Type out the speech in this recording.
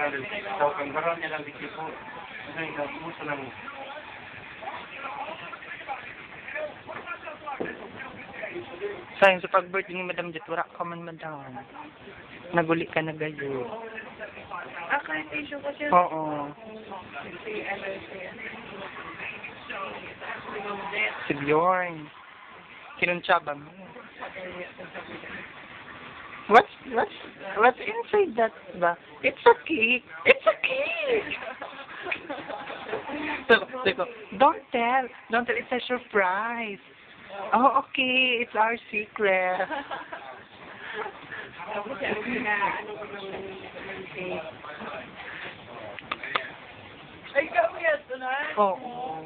So, panggaran niya lang dito po. Kasi nagpuso lang. Sayang sa pag-birthday ni Madam Jet, wala ka man, Madam. Naguli ka na gayo. Kahit issue ko siya. Oo. Si Bjorn. Kinuntsaba mo. What's inside that ba? It's a cake. It's a cake. Teko, don't tell. Don't tell. It's a surprise. Oh, okay. It's our secret. Ay, ikaw yan, tunay? Oo.